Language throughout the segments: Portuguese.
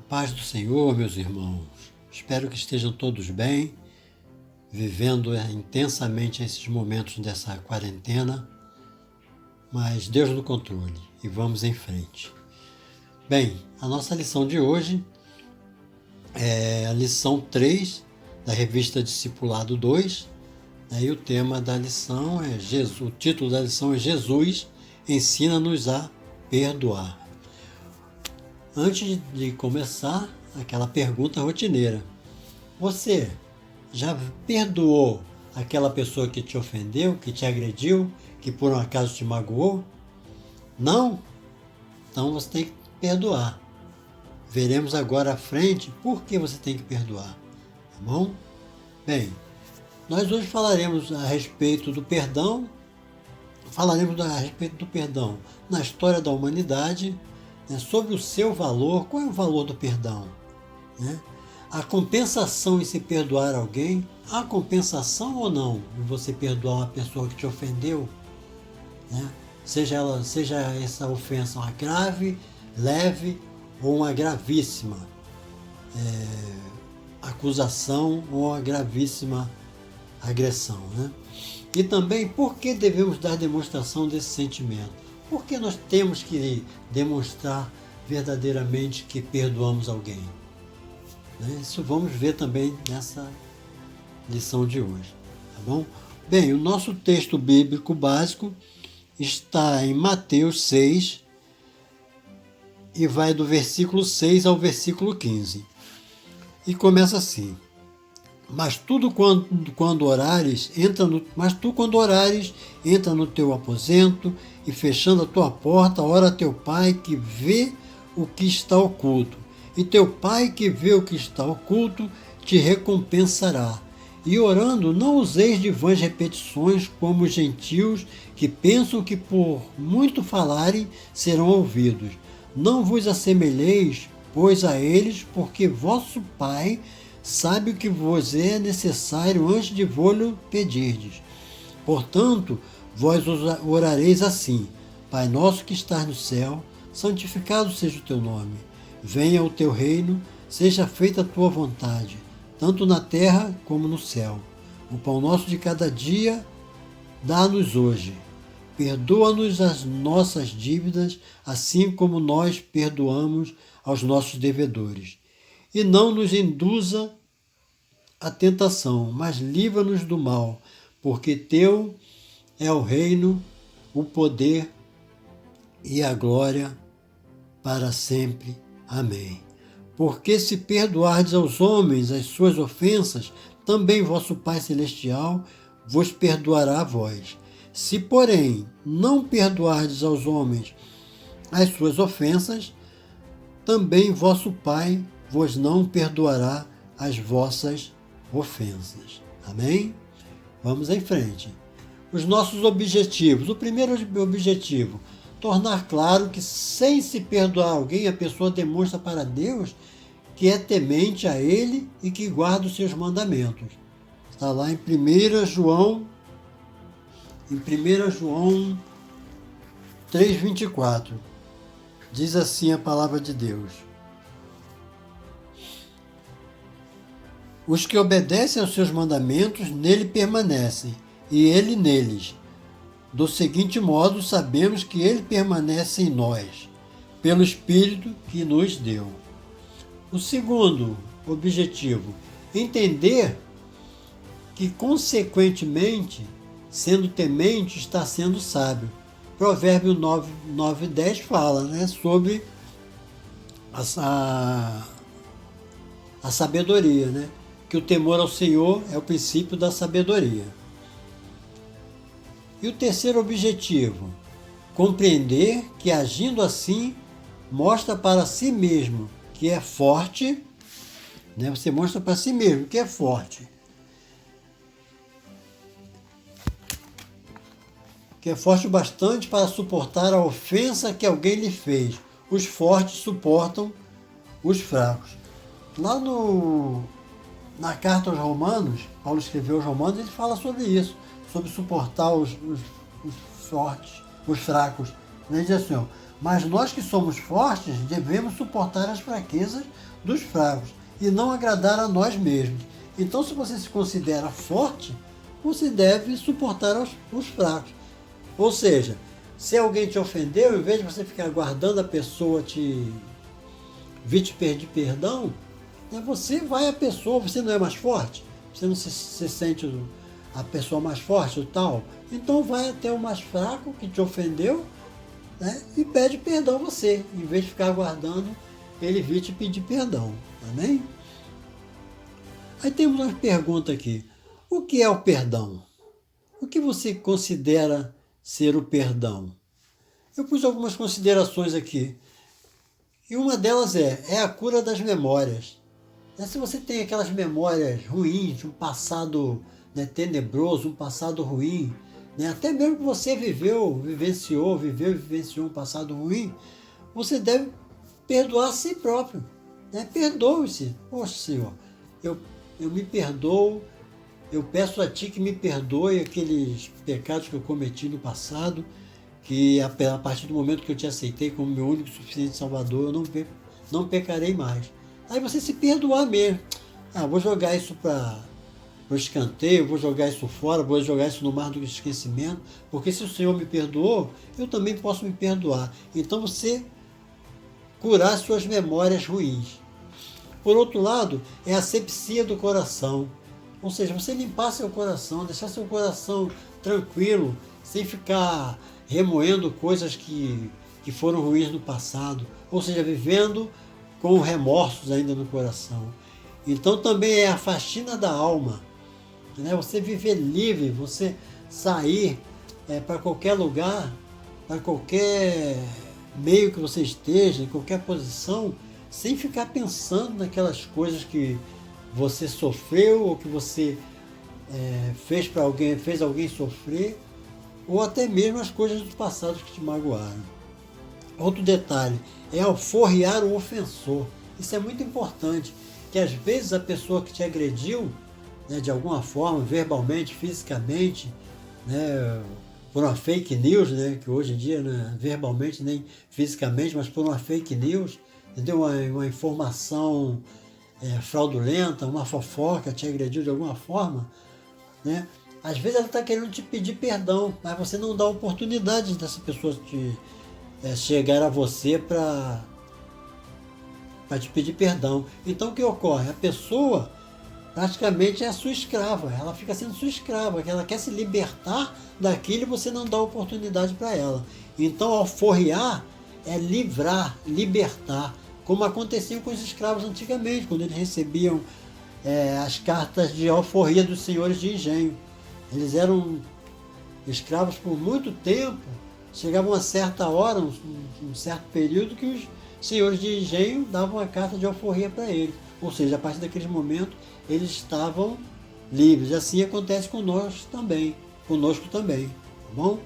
paz do Senhor, meus irmãos. Espero que estejam todos bem, vivendo intensamente esses momentos dessa quarentena, mas Deus no controle e vamos em frente. Bem, a nossa lição de hoje é a lição 3 da revista Discipulado 2, e o tema da lição é o título da lição é Jesus ensina-nos a perdoar. Antes de começar, aquela pergunta rotineira. Você já perdoou aquela pessoa que te ofendeu, que te agrediu, que por um acaso te magoou? Não? Então você tem que perdoar. Veremos agora à frente por que você tem que perdoar. Tá bom? Bem, nós hoje falaremos a respeito do perdão. Falaremos a respeito do perdão na história da humanidade, sobre o seu valor. Qual é o valor do perdão? A compensação em se perdoar alguém, há compensação ou não em você perdoar uma pessoa que te ofendeu? Seja essa ofensa uma grave, leve ou uma gravíssima acusação ou uma gravíssima agressão. E também por que devemos dar demonstração desse sentimento? Por que nós temos que demonstrar verdadeiramente que perdoamos alguém? Isso vamos ver também nessa lição de hoje, tá bom? Bem, o nosso texto bíblico básico está em Mateus 6 e vai do versículo 6 ao versículo 15. E começa assim: Mas tu quando orares, entra no teu aposento e fechando a tua porta, ora a teu pai que vê o que está oculto. E teu pai que vê o que está oculto te recompensará. E orando, não useis de vãs repetições como os gentios que pensam que por muito falarem serão ouvidos. Não vos assemelheis, pois, a eles, porque vosso Pai sabe o que vos é necessário antes de vô-lo pedirdes. Portanto, vós orareis assim: Pai nosso que estás no céu, santificado seja o teu nome. Venha o teu reino, seja feita a tua vontade, tanto na terra como no céu. O pão nosso de cada dia dá-nos hoje. Perdoa-nos as nossas dívidas, assim como nós perdoamos aos nossos devedores. E não nos induza a tentação, mas livra-nos do mal, porque teu é o reino, o poder e a glória para sempre. Amém. Porque se perdoardes aos homens as suas ofensas, também vosso Pai Celestial vos perdoará a vós. Se, porém, não perdoardes aos homens as suas ofensas, também vosso Pai vos não perdoará as vossas ofensas. Amém? Vamos em frente. Os nossos objetivos. O primeiro objetivo: tornar claro que sem se perdoar alguém, a pessoa demonstra para Deus que é temente a Ele e que guarda os seus mandamentos. Está lá em 1 João 3,24. Diz assim a palavra de Deus: Os que obedecem aos seus mandamentos nele permanecem, e ele neles. Do seguinte modo, sabemos que ele permanece em nós, pelo Espírito que nos deu. O segundo objetivo: entender que, consequentemente, sendo temente, está sendo sábio. Provérbio 9:10 fala sobre a sabedoria, que o temor ao Senhor é o princípio da sabedoria. E o terceiro objetivo: compreender que, agindo assim, mostra para si mesmo que é forte, você mostra para si mesmo que é forte. Que é forte bastante para suportar a ofensa que alguém lhe fez. Os fortes suportam os fracos. Lá na carta aos Romanos, Paulo escreveu aos Romanos, ele fala sobre isso, sobre suportar os fortes, os fracos. Ele diz assim, ó, mas nós que somos fortes devemos suportar as fraquezas dos fracos e não agradar a nós mesmos. Então, se você se considera forte, você deve suportar os fracos. Ou seja, se alguém te ofendeu, em vez de você ficar aguardando a pessoa vir te pedir perdão, né, você vai à pessoa, você não é mais forte, você não se sente a pessoa mais forte ou tal, então vai até o mais fraco que te ofendeu, né, e pede perdão a você, em vez de ficar aguardando ele vir te pedir perdão. Amém? Aí temos uma pergunta aqui. O que é o perdão? O que você considera ser o perdão? Eu pus algumas considerações aqui. E uma delas é a cura das memórias. Se você tem aquelas memórias ruins, um passado, né, tenebroso, um passado ruim, né, até mesmo que você vivenciou um passado ruim, você deve perdoar a si próprio. Né? Perdoe-se. Poxa, Senhor, eu me perdoo, eu peço a Ti que me perdoe aqueles pecados que eu cometi no passado, que a partir do momento que eu te aceitei como meu único e suficiente Salvador, eu não pecarei mais. Aí você se perdoar mesmo. Vou jogar isso para o escanteio, vou jogar isso fora, vou jogar isso no mar do esquecimento, porque se o Senhor me perdoou, eu também posso me perdoar. Então você curar suas memórias ruins. Por outro lado, é a asepsia do coração. Ou seja, você limpar seu coração, deixar seu coração tranquilo, sem ficar remoendo coisas que foram ruins no passado. Ou seja, vivendo com remorsos ainda no coração. Então também é a faxina da alma. Né? Você viver livre, você sair para qualquer lugar, para qualquer meio que você esteja, em qualquer posição, sem ficar pensando naquelas coisas que você sofreu ou que você fez alguém sofrer, ou até mesmo as coisas do passado que te magoaram. Outro detalhe é alforriar o ofensor. Isso é muito importante, que às vezes a pessoa que te agrediu, né, de alguma forma, verbalmente, fisicamente, né, por uma fake news, né, que hoje em dia, né, verbalmente nem fisicamente, mas por uma fake news, entendeu? Uma informação fraudulenta, uma fofoca, te agrediu de alguma forma, né? Às vezes ela está querendo te pedir perdão, mas você não dá oportunidade dessa pessoa chegar a você para te pedir perdão. Então o que ocorre? A pessoa praticamente é a sua escrava, ela fica sendo sua escrava, ela quer se libertar daquilo e você não dá oportunidade para ela. Então alforriar é livrar, libertar, como acontecia com os escravos antigamente, quando eles recebiam as cartas de alforria dos senhores de engenho. Eles eram escravos por muito tempo, chegava uma certa hora, um certo período, que os senhores de engenho davam a carta de alforria para eles. Ou seja, a partir daquele momento, eles estavam livres. Assim acontece conosco também, tá bom?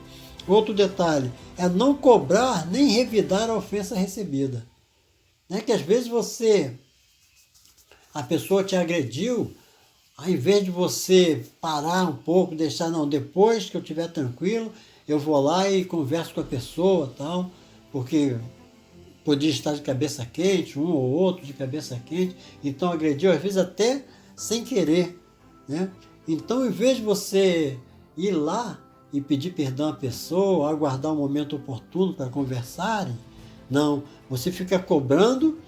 Outro detalhe é não cobrar nem revidar a ofensa recebida. Né? Que às vezes a pessoa te agrediu, ao invés de você parar um pouco, deixar, não, depois que eu estiver tranquilo, eu vou lá e converso com a pessoa, tal, porque podia estar de cabeça quente, um ou outro de cabeça quente, então agrediu, às vezes até sem querer. Né? Então, em vez de você ir lá e pedir perdão à pessoa, aguardar um momento oportuno para conversarem, não, você fica cobrando,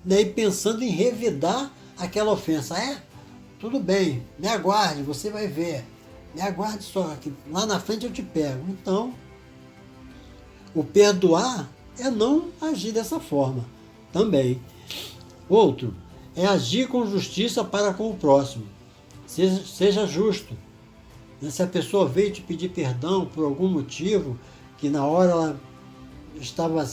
né, e pensando em revidar aquela ofensa. Tudo bem, me aguarde, você vai ver. Me aguarde só, que lá na frente eu te pego. Então, o perdoar é não agir dessa forma também. Outro é agir com justiça para com o próximo. Seja justo. Se a pessoa veio te pedir perdão por algum motivo, que na hora ela estava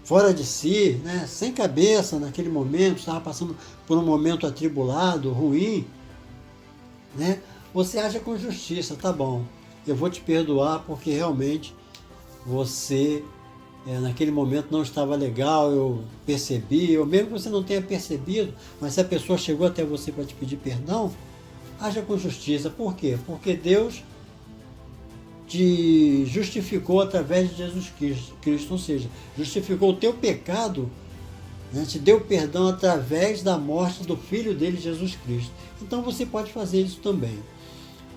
fora de si, né, sem cabeça naquele momento, estava passando por um momento atribulado, ruim, né, você age com justiça, tá bom, eu vou te perdoar porque realmente você naquele momento não estava legal, eu percebi, ou mesmo que você não tenha percebido, mas se a pessoa chegou até você para te pedir perdão, haja com justiça. Por quê? Porque Deus te justificou através de Jesus Cristo, ou seja, justificou o teu pecado, né, te deu perdão através da morte do Filho dele, Jesus Cristo. Então você pode fazer isso também.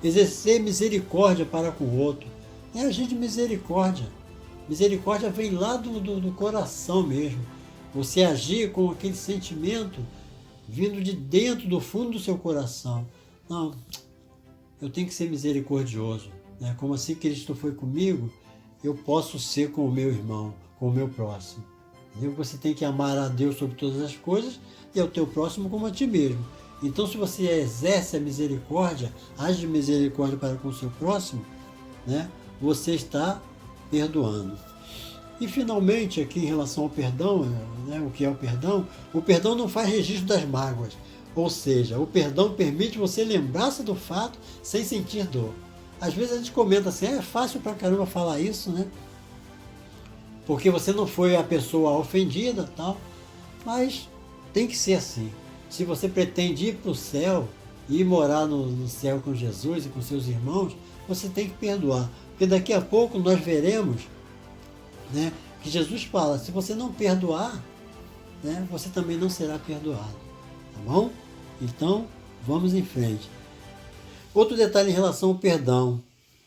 Exercer misericórdia para com o outro. É agir de misericórdia. Misericórdia vem lá do coração mesmo. Você agir com aquele sentimento vindo de dentro, do fundo do seu coração. Não, eu tenho que ser misericordioso. Né? Como assim Cristo foi comigo, eu posso ser com o meu irmão, com o meu próximo. Você tem que amar a Deus sobre todas as coisas e ao teu próximo como a ti mesmo. Então, se você exerce a misericórdia, age de misericórdia para com o seu próximo, né, você está perdoando. E, finalmente, aqui em relação ao perdão, né, o que é o perdão não faz registro das mágoas. Ou seja, o perdão permite você lembrar-se do fato sem sentir dor. Às vezes a gente comenta assim, é fácil pra caramba falar isso, né? Porque você não foi a pessoa ofendida, tal, mas tem que ser assim. Se você pretende ir para o céu e ir morar no céu com Jesus e com seus irmãos, você tem que perdoar. Porque daqui a pouco nós veremos, né, que Jesus fala, se você não perdoar, né, você também não será perdoado. Tá bom? Então, vamos em frente. Outro detalhe em relação ao perdão.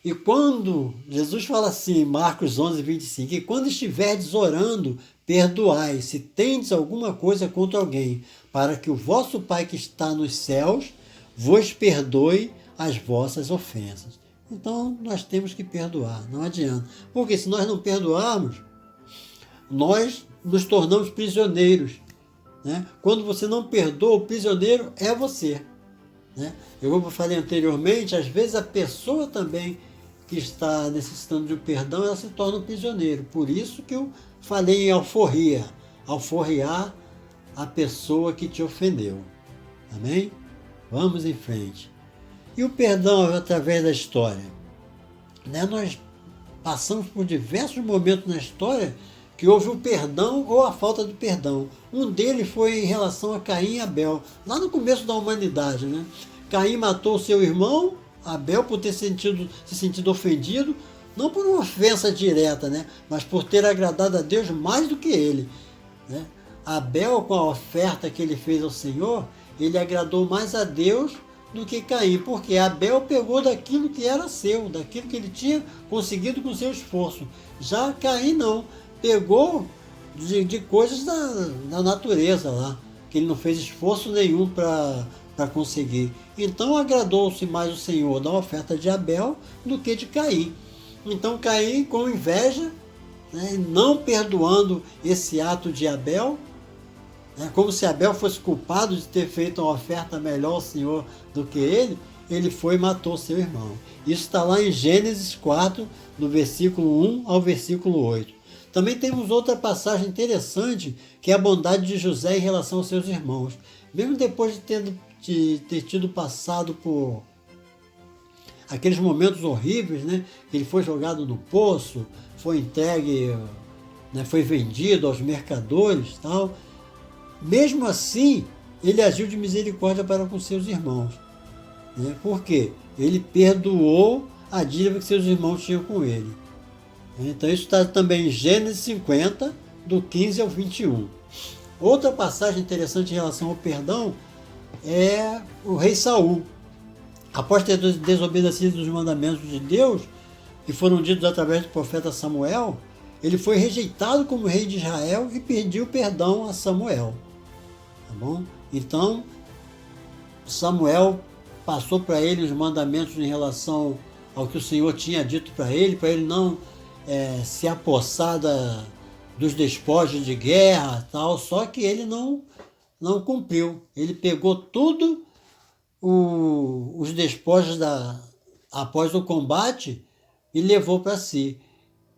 E quando Jesus fala assim, Marcos 11, 25, e quando estiverdes orando, perdoai, se tendes alguma coisa contra alguém, para que o vosso Pai que está nos céus vos perdoe as vossas ofensas. Então, nós temos que perdoar, não adianta. Porque se nós não perdoarmos, nós nos tornamos prisioneiros. Né? Quando você não perdoa, o prisioneiro é você. Né? Como eu falei anteriormente, às vezes a pessoa também que está necessitando de um perdão, ela se torna um prisioneiro. Por isso que eu falei em alforria. Alforriar a pessoa que te ofendeu. Amém? Vamos em frente. E o perdão através da história? Né? Nós passamos por diversos momentos na história que houve o perdão ou a falta de perdão. Um deles foi em relação a Caim e Abel, lá no começo da humanidade. Né? Caim matou seu irmão, Abel, por ter se sentido ofendido, não por uma ofensa direta, né? Mas por ter agradado a Deus mais do que ele. Né? Abel, com a oferta que ele fez ao Senhor, ele agradou mais a Deus do que Caim, porque Abel pegou daquilo que era seu, daquilo que ele tinha conseguido com seu esforço. Já Caim não, pegou de coisas da natureza lá, que ele não fez esforço nenhum para conseguir. Então agradou-se mais o Senhor da oferta de Abel do que de Caim. Então Caim, com inveja, né, não perdoando esse ato de Abel, né, como se Abel fosse culpado de ter feito uma oferta melhor ao Senhor do que ele foi e matou seu irmão. Isso está lá em Gênesis 4, do versículo 1 ao versículo 8. Também temos outra passagem interessante, que é a bondade de José em relação aos seus irmãos. Mesmo depois de ter tido passado por aqueles momentos horríveis, né? Ele foi jogado no poço, foi entregue, né? Foi vendido aos mercadores, tal. Mesmo assim, ele agiu de misericórdia para com seus irmãos. Né? Por quê? Ele perdoou a dívida que seus irmãos tinham com ele. Então isso está também em Gênesis 50, do 15 ao 21. Outra passagem interessante em relação ao perdão é o rei Saul. Após ter desobedecido os mandamentos de Deus, que foram ditos através do profeta Samuel, ele foi rejeitado como rei de Israel e pediu perdão a Samuel. Tá bom? Então, Samuel passou para ele os mandamentos em relação ao que o Senhor tinha dito para ele não se apossar dos despojos de guerra, tal, só que ele não cumpriu. Ele pegou tudo os despojos após o combate e levou para si.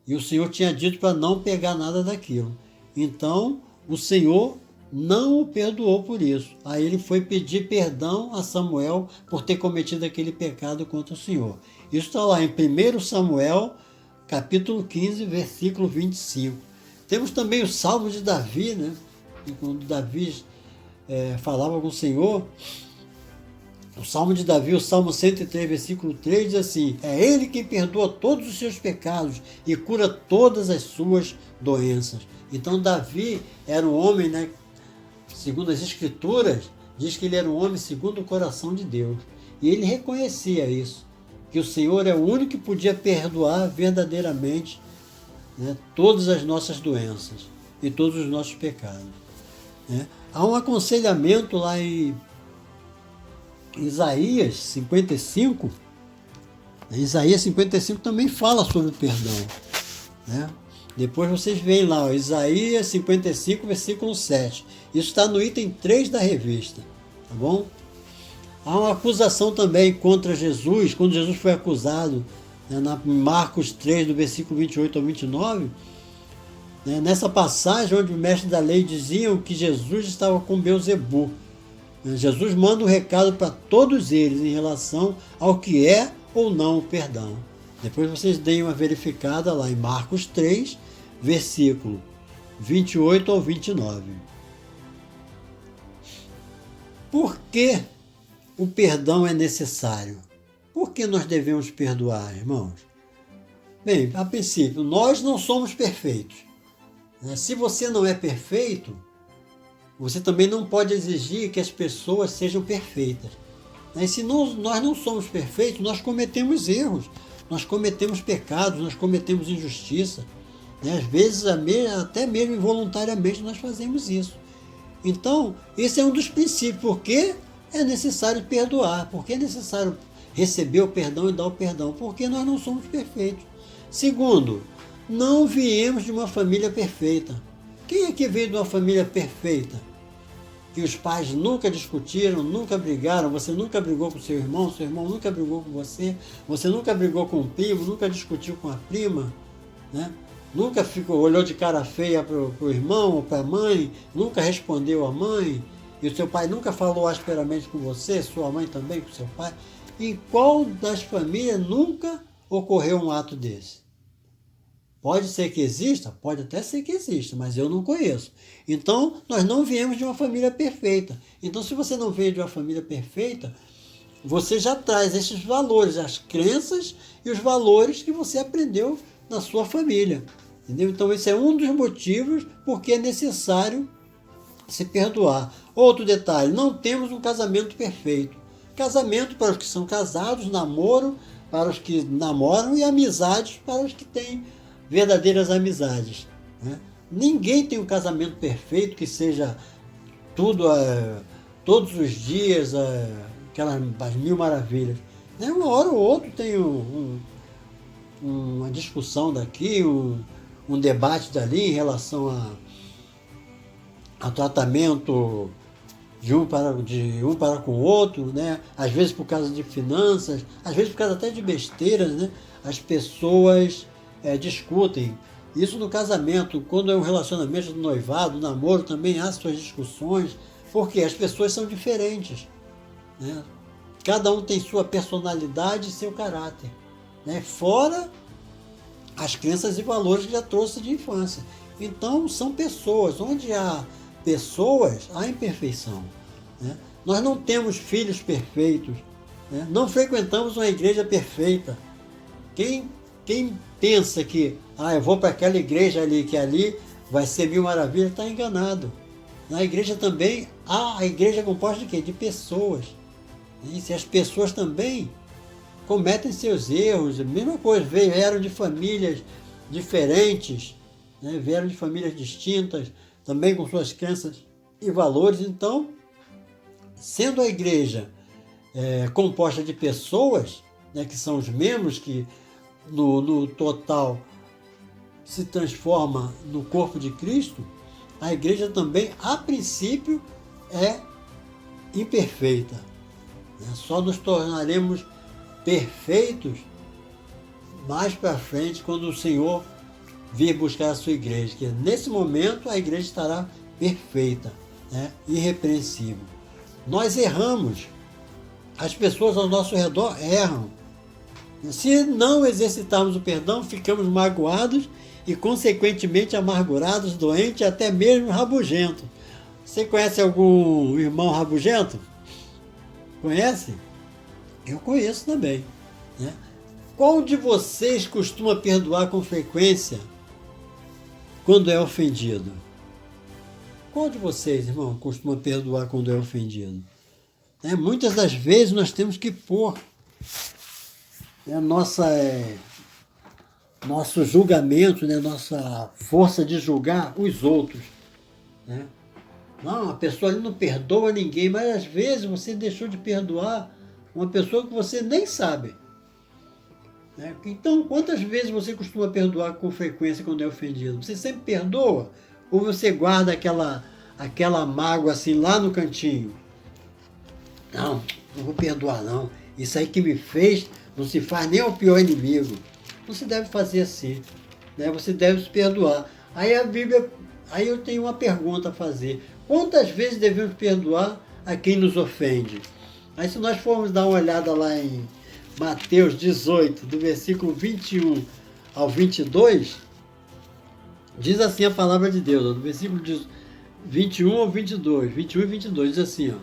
E o Senhor tinha dito para não pegar nada daquilo. Então, o Senhor não o perdoou por isso. Aí ele foi pedir perdão a Samuel por ter cometido aquele pecado contra o Senhor. Isso está lá em 1 Samuel, capítulo 15, versículo 25. Temos também o Salmo de Davi, né? E quando Davi falava com o Senhor, O Salmo de Davi, o Salmo 103, versículo 3, diz assim: é Ele quem perdoa todos os seus pecados e cura todas as suas doenças. Então Davi era um homem, né, segundo as Escrituras, diz que ele era um homem segundo o coração de Deus. E ele reconhecia isso, que o Senhor é o único que podia perdoar verdadeiramente, né, todas as nossas doenças e todos os nossos pecados. Né? Há um aconselhamento lá em Isaías 55. Isaías 55 também fala sobre o perdão. Né? Depois vocês veem lá, ó, Isaías 55, versículo 7. Isso está no item 3 da revista. Tá bom? Há uma acusação também contra Jesus, quando Jesus foi acusado, né, na Marcos 3, do versículo 28 ao 29, né, nessa passagem onde o mestre da lei diziam que Jesus estava com Beelzebu. Jesus manda um recado para todos eles em relação ao que é ou não o perdão. Depois vocês deem uma verificada lá em Marcos 3, versículo 28 ao 29. Por que o perdão é necessário? Por que nós devemos perdoar, irmãos? Bem, a princípio, nós não somos perfeitos. Se você não é perfeito, você também não pode exigir que as pessoas sejam perfeitas. E se nós não somos perfeitos, nós cometemos erros, nós cometemos pecados, nós cometemos injustiça. Às vezes, até mesmo involuntariamente, nós fazemos isso. Então, esse é um dos princípios, porque é necessário perdoar, porque é necessário receber o perdão e dar o perdão, porque nós não somos perfeitos. Segundo, não viemos de uma família perfeita. Quem é que veio de uma família perfeita? Que os pais nunca discutiram, nunca brigaram, você nunca brigou com seu irmão nunca brigou com você nunca brigou com o primo, nunca discutiu com a prima, né? Nunca olhou de cara feia para o irmão ou para a mãe, nunca respondeu à mãe, e o seu pai nunca falou asperamente com você, sua mãe também com seu pai. Em qual das famílias nunca ocorreu um ato desse? Pode ser que exista? Pode até ser que exista, mas eu não conheço. Então, nós não viemos de uma família perfeita. Então, se você não veio de uma família perfeita, você já traz esses valores, as crenças e os valores que você aprendeu na sua família. Entendeu? Então, esse é um dos motivos porque é necessário se perdoar. Outro detalhe, não temos um casamento perfeito. Casamento para os que são casados, namoro para os que namoram e amizades para os que têm verdadeiras amizades. Né? Ninguém tem um casamento perfeito que seja tudo todos os dias aquelas as mil maravilhas. Né? Uma hora ou outra tem uma discussão daqui, um debate dali em relação a tratamento de um para com o outro, né? Às vezes por causa de finanças, às vezes por causa até de besteiras, né? As pessoas discutem. Isso no casamento, quando é um relacionamento do noivado, do namoro, também há suas discussões, porque as pessoas são diferentes. Né? Cada um tem sua personalidade e seu caráter. Né? Fora as crenças e valores que já trouxe de infância. Então, são pessoas. Onde há pessoas, há imperfeição. Né? Nós não temos filhos perfeitos. Né? Não frequentamos uma igreja perfeita. Quem pensa que eu vou para aquela igreja ali, que ali vai ser mil maravilhas, está enganado. Na igreja também, a igreja é composta de quê? De pessoas. E se as pessoas também cometem seus erros, a mesma coisa, vieram de famílias diferentes, né? Vieram de famílias distintas, também com suas crenças e valores. Então, sendo a igreja composta de pessoas, né, que são os membros que no total se transforma no corpo de Cristo, a igreja também, a princípio, é imperfeita. Só nos tornaremos perfeitos mais para frente, quando o Senhor vir buscar a sua igreja, que nesse momento a igreja estará perfeita, né? Irrepreensível. Nós erramos, as pessoas ao nosso redor erram. Se não exercitarmos o perdão, ficamos magoados e, consequentemente, amargurados, doentes e até mesmo rabugentos. Você conhece algum irmão rabugento? Conhece? Eu conheço também, né? Qual de vocês costuma perdoar com frequência quando é ofendido? Qual de vocês, irmão, costuma perdoar quando é ofendido? Muitas das vezes nós temos que pôr nosso julgamento, nossa força de julgar os outros. Né? Não, a pessoa ali não perdoa ninguém, mas às vezes você deixou de perdoar uma pessoa que você nem sabe. Né? Então, quantas vezes você costuma perdoar com frequência quando é ofendido? Você sempre perdoa? Ou você guarda aquela mágoa assim lá no cantinho? Não, não vou perdoar não. Isso aí que me fez não se faz nem ao pior inimigo. Não se deve fazer assim. Né? Você deve se perdoar. Aí eu tenho uma pergunta a fazer. Quantas vezes devemos perdoar a quem nos ofende? Aí se nós formos dar uma olhada lá em Mateus 18, do versículo 21 ao 22, diz assim a palavra de Deus, do versículo 21 ao 22, 21 e 22, diz assim, ó.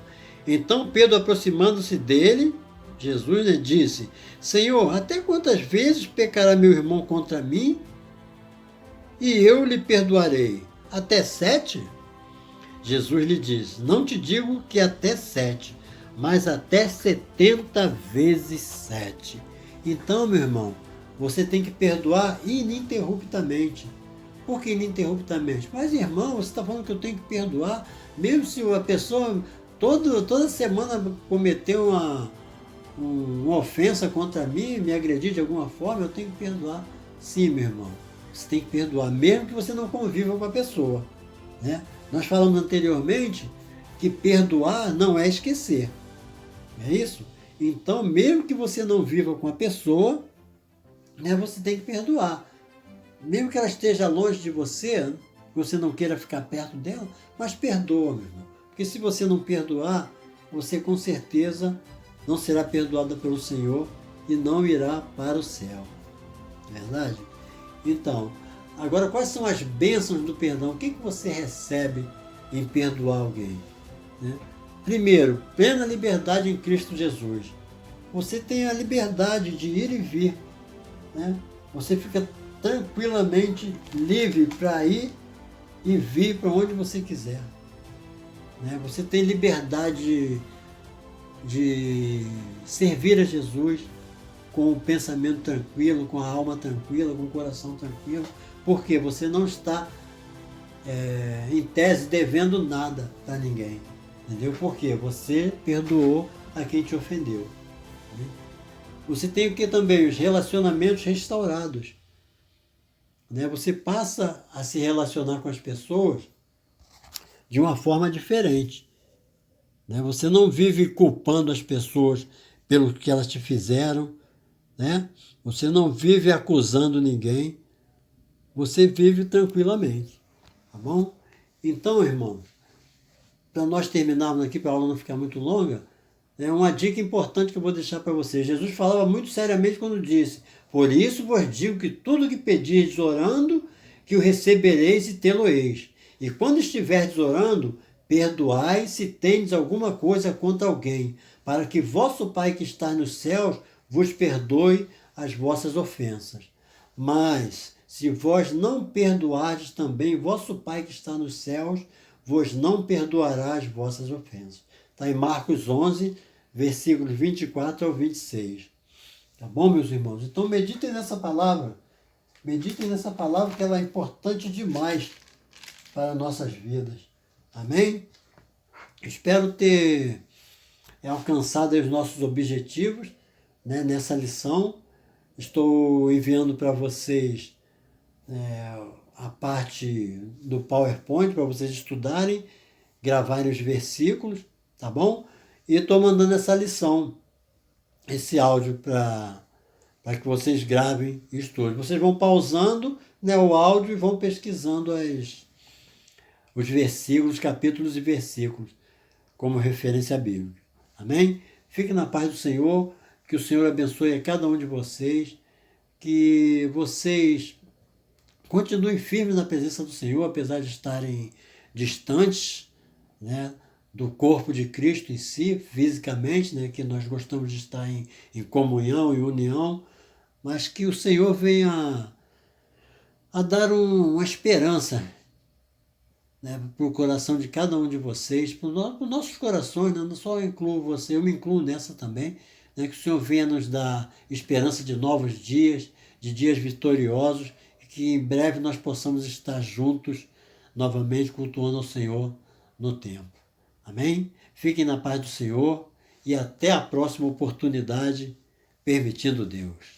Então Pedro, aproximando-se dele, Jesus disse, Senhor, até quantas vezes pecará meu irmão contra mim e eu lhe perdoarei? Até 7? Jesus lhe disse, não te digo que até 7, mas até 70 vezes 7. Então, meu irmão, você tem que perdoar ininterruptamente. Por que ininterruptamente? Mas, irmão, você está falando que eu tenho que perdoar, mesmo se a pessoa toda semana cometeu uma ofensa contra mim, me agredir de alguma forma, eu tenho que perdoar. Sim, meu irmão, você tem que perdoar, mesmo que você não conviva com a pessoa. Né? Nós falamos anteriormente que perdoar não é esquecer. É isso? Então, mesmo que você não viva com a pessoa, né, você tem que perdoar. Mesmo que ela esteja longe de você, você não queira ficar perto dela, mas perdoa, meu irmão. Porque se você não perdoar, você com certeza não será perdoada pelo Senhor e não irá para o céu. Verdade? Então, agora quais são as bênçãos do perdão? O que você recebe em perdoar alguém? Né? Primeiro, plena liberdade em Cristo Jesus. Você tem a liberdade de ir e vir. Né? Você fica tranquilamente livre para ir e vir para onde você quiser. Né? Você tem liberdade de servir a Jesus com o pensamento tranquilo, com a alma tranquila, com o coração tranquilo, porque você não está, em tese, devendo nada para ninguém. Entendeu? Porque você perdoou a quem te ofendeu. Né? Você tem o que também? Os relacionamentos restaurados. Né? Você passa a se relacionar com as pessoas de uma forma diferente. Né? Você não vive culpando as pessoas pelo que elas te fizeram. Né? Você não vive acusando ninguém. Você vive tranquilamente. Tá bom? Então, irmão, para nós terminarmos aqui, para a aula não ficar muito longa, uma dica importante que eu vou deixar para vocês. Jesus falava muito seriamente quando disse, por isso vos digo que tudo que pedirdes orando, que o recebereis e tê-lo-eis. E quando estiverdes orando, perdoai se tendes alguma coisa contra alguém, para que vosso Pai que está nos céus vos perdoe as vossas ofensas. Mas, se vós não perdoardes também, vosso Pai que está nos céus vos não perdoará as vossas ofensas. Está em Marcos 11, versículos 24 ao 26. Tá bom, meus irmãos? Então meditem nessa palavra. Meditem nessa palavra que ela é importante demais para nossas vidas. Amém? Espero ter alcançado os nossos objetivos, né, nessa lição. Estou enviando para vocês a parte do PowerPoint para vocês estudarem, gravarem os versículos, tá bom? E estou mandando essa lição, esse áudio para que vocês gravem e estudem. Vocês vão pausando, né, o áudio e vão pesquisando os versículos, capítulos e versículos como referência bíblica. Amém? Fiquem na paz do Senhor, que o Senhor abençoe a cada um de vocês, que vocês continuem firmes na presença do Senhor, apesar de estarem distantes, né, do corpo de Cristo em si, fisicamente, né, que nós gostamos de estar em comunhão e união, mas que o Senhor venha a dar uma esperança, né, para o coração de cada um de vocês, para os nossos corações, né, não só eu incluo você, eu me incluo nessa também, né, que o Senhor venha nos dar esperança de novos dias, de dias vitoriosos, e que em breve nós possamos estar juntos novamente cultuando ao Senhor no templo. Amém? Fiquem na paz do Senhor e até a próxima oportunidade, permitindo Deus.